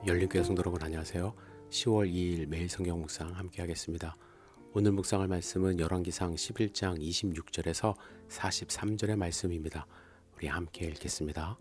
열린교회 성도 여러분 안녕하세요. 10월 2일 매일 성경 묵상 함께 하겠습니다. 오늘 묵상할 말씀은 열왕기상 11장 26절에서 43절의 말씀입니다. 우리 함께 읽겠습니다.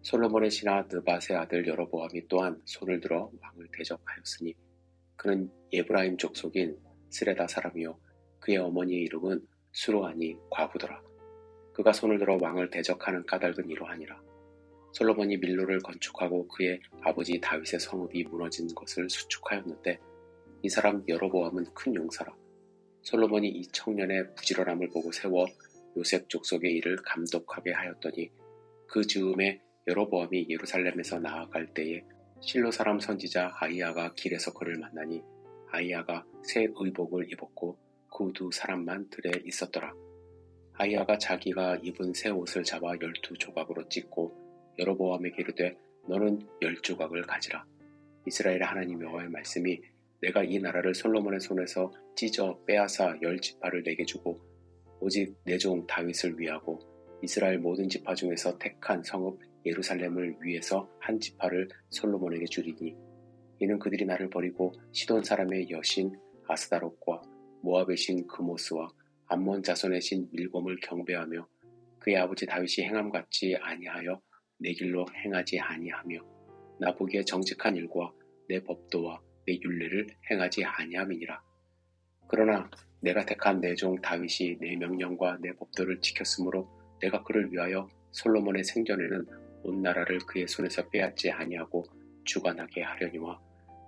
솔로몬의 신하 느밧의 아들 여로보암이 또한 손을 들어 왕을 대적하였으니 그는 에브라임 족속인 스레다 사람이요 그의 어머니의 이름은 수로아니 과부더라. 그가 손을 들어 왕을 대적하는 까닭은 이러하니라. 솔로몬이 밀로를 건축하고 그의 아버지 다윗의 성읍이 무너진 것을 수축하였는데 이 사람 여로보암은 큰 용사라. 솔로몬이 이 청년의 부지런함을 보고 세워 요셉 족속의 일을 감독하게 하였더니 그 즈음에 여로보암이 예루살렘에서 나아갈 때에 실로 사람 선지자 아히야가 길에서 그를 만나니 아히야가 새 의복을 입었고 그 두 사람만 들에 있었더라. 아히야가 자기가 입은 새 옷을 잡아 12조각으로 찢고 여로보암에게 이르되 너는 10조각을 가지라. 이스라엘의 하나님 여호와의 말씀이 내가 이 나라를 솔로몬의 손에서 찢어 빼앗아 10지파를 내게 주고 오직 내 종 다윗을 위하고 이스라엘 모든 지파 중에서 택한 성읍 예루살렘을 위해서 한 지파를 솔로몬에게 주리니 이는 그들이 나를 버리고 시돈 사람의 여신 아스다롯과 모압의 신 그모스와 암몬 자손의 신 밀곰을 경배하며 그의 아버지 다윗이 행함같이 아니하여 내 길로 행하지 아니하며 나 보기에 정직한 일과 내 법도와 내 율례를 행하지 아니함이니라. 그러나 내가 택한 내 종 다윗이 내 명령과 내 법도를 지켰으므로 내가 그를 위하여 솔로몬의 생전에는 온 나라를 그의 손에서 빼앗지 아니하고 주관하게 하려니와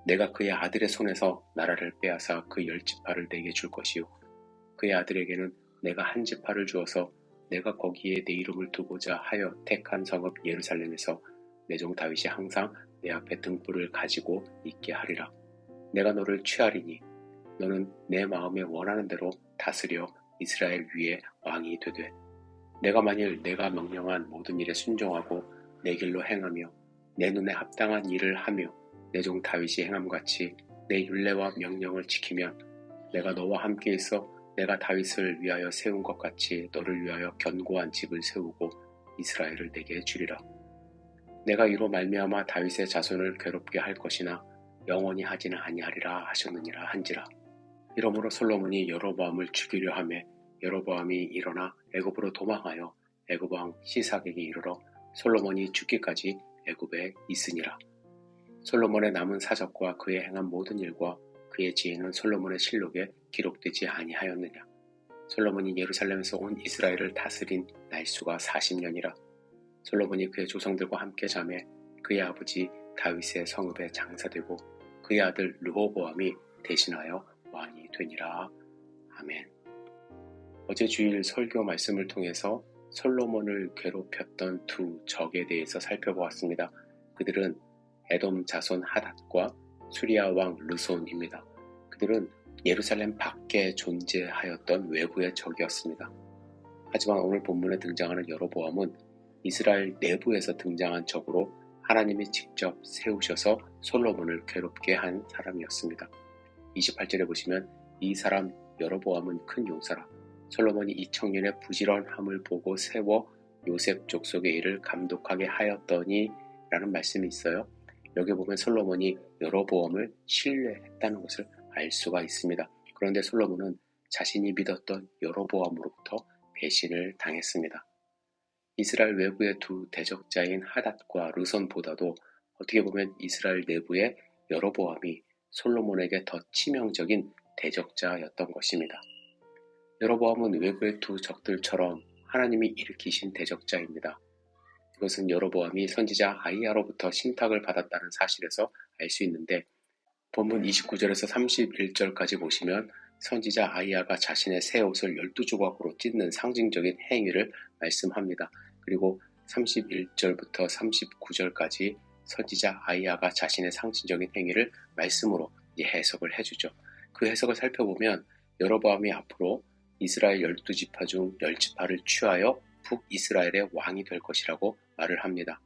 내가 그의 아들의 손에서 나라를 빼앗아 그 10지파를 내게 줄 것이요 그의 아들에게는 내가 한 지파를 주어서 내가 거기에 내 이름을 두고자 하여 택한 성읍 예루살렘에서 내 종 다윗이 항상 내 앞에 등불을 가지고 있게 하리라. 내가 너를 취하리니 너는 내 마음에 원하는 대로 다스려 이스라엘 위에 왕이 되되 내가 만일 내가 명령한 모든 일에 순종하고 내 길로 행하며 내 눈에 합당한 일을 하며 내 종 다윗이 행함같이 내 율례와 명령을 지키면 내가 너와 함께 있어 내가 다윗을 위하여 세운 것 같이 너를 위하여 견고한 집을 세우고 이스라엘을 내게 주리라. 내가 이로 말미암아 다윗의 자손을 괴롭게 할 것이나 영원히 하지는 아니하리라 하셨느니라 한지라. 이러므로 솔로몬이 여로보암을 죽이려 하매 여로보암이 일어나 애굽으로 도망하여 애굽 왕 시삭에게 이르러 솔로몬이 죽기까지 애굽에 있으니라. 솔로몬의 남은 사적과 그의 행한 모든 일과 그의 지혜는 솔로몬의 실록에 기록되지 아니하였느냐. 솔로몬이 예루살렘에서 온 이스라엘을 다스린 날수가 40년이라. 솔로몬이 그의 조상들과 함께 자매 그의 아버지 다윗의 성읍에 장사되고 그의 아들 르호보암이 대신하여 왕이 되니라. 아멘. 어제 주일 설교 말씀을 통해서 솔로몬을 괴롭혔던 두 적에 대해서 살펴보았습니다. 그들은 에돔 자손 하닷과 수리아 왕 르손입니다. 그들은 예루살렘 밖에 존재하였던 외부의 적이었습니다. 하지만 오늘 본문에 등장하는 여로보암은 이스라엘 내부에서 등장한 적으로 하나님이 직접 세우셔서 솔로몬을 괴롭게 한 사람이었습니다. 28절에 보시면 이 사람 여로보암은 큰 용사라. 솔로몬이 이 청년의 부지런함을 보고 세워 요셉 족속의 일을 감독하게 하였더니 라는 말씀이 있어요. 여기 보면 솔로몬이 여로보암을 신뢰했다는 것을 알 수가 있습니다. 그런데 솔로몬은 자신이 믿었던 여로보암으로부터 배신을 당했습니다. 이스라엘 외부의 두 대적자인 하닷과 르손보다도 어떻게 보면 이스라엘 내부의 여로보암이 솔로몬에게 더 치명적인 대적자였던 것입니다. 여로보암은 외부의 두 적들처럼 하나님이 일으키신 대적자입니다. 이것은 여로보암이 선지자 아히야로부터 신탁을 받았다는 사실에서 알 수 있는데 본문 29절에서 31절까지 보시면 선지자 아히야가 자신의 새 옷을 12조각으로 찢는 상징적인 행위를 말씀합니다. 그리고 31절부터 39절까지 선지자 아히야가 자신의 상징적인 행위를 말씀으로 해석을 해주죠. 그 해석을 살펴보면 여로보암이 앞으로 이스라엘 12지파 중 10지파를 취하여 북이스라엘의 왕이 될 것이라고 말을 합니다.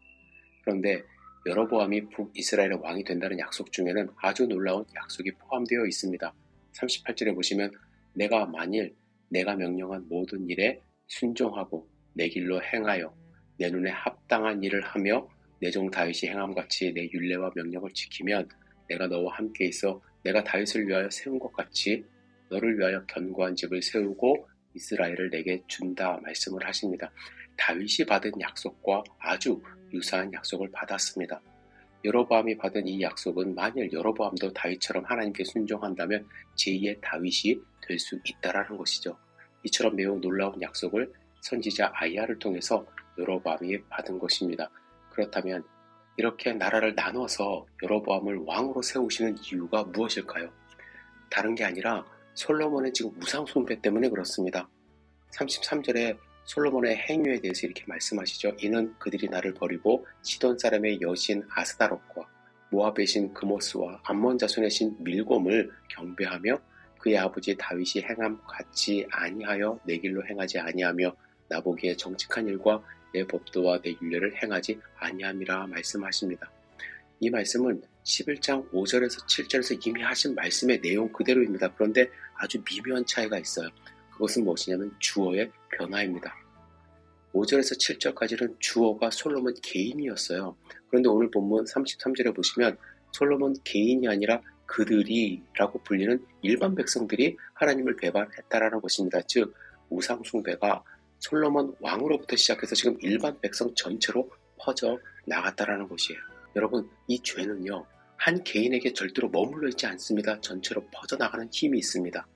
그런데 여로보암이 북이스라엘의 왕이 된다는 약속 중에는 아주 놀라운 약속이 포함되어 있습니다. 38절에 보시면 내가 만일 내가 명령한 모든 일에 순종하고 내 길로 행하여 내 눈에 합당한 일을 하며 내 종 다윗이 행함같이 내 율례와 명령을 지키면 내가 너와 함께 있어 내가 다윗을 위하여 세운 것 같이 너를 위하여 견고한 집을 세우고 이스라엘을 내게 준다 말씀을 하십니다. 다윗이 받은 약속과 아주 유사한 약속을 받았습니다. 여로보암이 받은 이 약속은 만일 여로보암도 다윗처럼 하나님께 순종한다면 제2의 다윗이 될 수 있다라는 것이죠. 이처럼 매우 놀라운 약속을 선지자 아이야를 통해서 여로보암이 받은 것입니다. 그렇다면 이렇게 나라를 나눠서 여로보암을 왕으로 세우시는 이유가 무엇일까요? 다른 게 아니라 솔로몬의 지금 우상 숭배 때문에 그렇습니다. 33절에 솔로몬의 행위에 대해서 이렇게 말씀하시죠. 이는 그들이 나를 버리고 시돈 사람의 여신 아스다롯과 모압의 신 그모스와 암몬 자손의 신 밀곰을 경배하며 그의 아버지 다윗이 행함 같이 아니하여 내 길로 행하지 아니하며 나보기에 정직한 일과 내 법도와 내 율례를 행하지 아니함이라 말씀하십니다. 이 말씀은 11장 5절에서 7절에서 이미 하신 말씀의 내용 그대로입니다. 그런데 아주 미묘한 차이가 있어요. 그것은 무엇이냐면 주어의 변화입니다. 5절에서 7절까지는 주어가 솔로몬 개인이었어요. 그런데 오늘 본문 33절에 보시면 솔로몬 개인이 아니라 그들이 라고 불리는 일반 백성들이 하나님을 배반했다라는 것입니다. 즉 우상 숭배가 솔로몬 왕으로부터 시작해서 지금 일반 백성 전체로 퍼져 나갔다라는 것이에요. 여러분, 이 죄는요, 한 개인에게 절대로 머물러 있지 않습니다. 전체로 퍼져나가는 힘이 있습니다.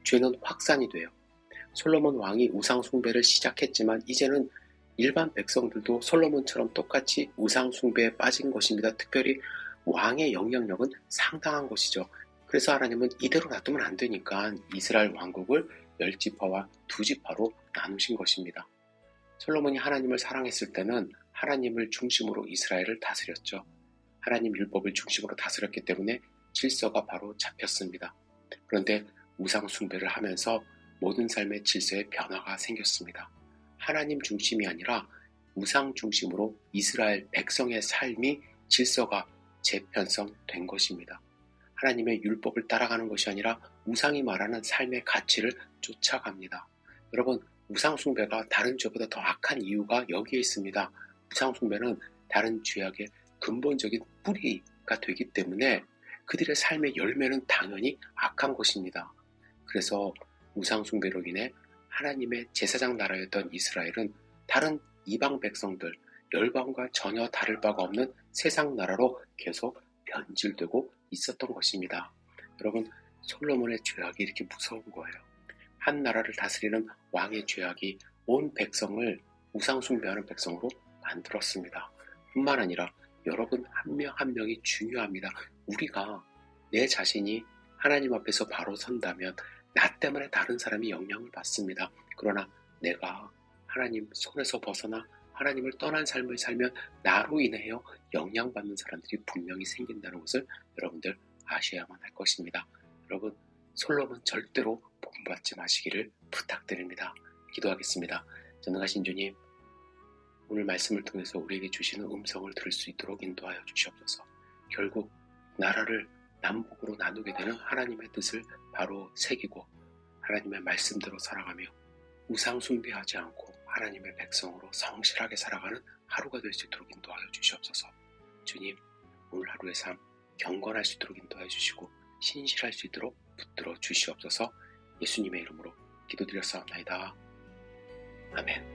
죄는 확산이 돼요. 솔로몬 왕이 우상 숭배를 시작했지만 이제는 일반 백성들도 솔로몬처럼 똑같이 우상 숭배에 빠진 것입니다. 특별히 왕의 영향력은 상당한 것이죠. 그래서 하나님은 이대로 놔두면 안 되니까 이스라엘 왕국을 10지파와 2지파로 나누신 것입니다. 솔로몬이 하나님을 사랑했을 때는 하나님을 중심으로 이스라엘을 다스렸죠. 하나님 율법을 중심으로 다스렸기 때문에 질서가 바로 잡혔습니다. 그런데 우상 숭배를 하면서 모든 삶의 질서에 변화가 생겼습니다. 하나님 중심이 아니라 우상 중심으로 이스라엘 백성의 삶이 질서가 재편성된 것입니다. 하나님의 율법을 따라가는 것이 아니라 우상이 말하는 삶의 가치를 쫓아갑니다. 여러분, 우상 숭배가 다른 죄보다 더 악한 이유가 여기에 있습니다. 우상 숭배는 다른 죄악의 근본적인 뿌리가 되기 때문에 그들의 삶의 열매는 당연히 악한 것입니다. 그래서 우상 숭배로 인해 하나님의 제사장 나라였던 이스라엘은 다른 이방 백성들, 열방과 전혀 다를 바가 없는 세상 나라로 계속 변질되고 있었던 것입니다. 여러분, 솔로몬의 죄악이 이렇게 무서운 거예요. 한 나라를 다스리는 왕의 죄악이 온 백성을 우상 숭배하는 백성으로 만들었습니다. 뿐만 아니라 여러분 한 명 한 명이 중요합니다. 우리가 내 자신이 하나님 앞에서 바로 선다면 나 때문에 다른 사람이 영향을 받습니다. 그러나 내가 하나님 손에서 벗어나 하나님을 떠난 삶을 살면 나로 인하여 영향받는 사람들이 분명히 생긴다는 것을 여러분들 아셔야만 할 것입니다. 여러분, 솔로몬 절대로 본받지 마시기를 부탁드립니다. 기도하겠습니다. 전능하신 주님, 오늘 말씀을 통해서 우리에게 주시는 음성을 들을 수 있도록 인도하여 주시옵소서. 결국 나라를 남북으로 나누게 되는 하나님의 뜻을 바로 새기고 하나님의 말씀대로 살아가며 우상 숭배하지 않고 하나님의 백성으로 성실하게 살아가는 하루가 될 수 있도록 인도하여 주시옵소서. 주님, 오늘 하루의 삶 경건할 수 있도록 인도하여 주시고 신실할 수 있도록 붙들어 주시옵소서. 예수님의 이름으로 기도드렸사옵나이다. 아멘.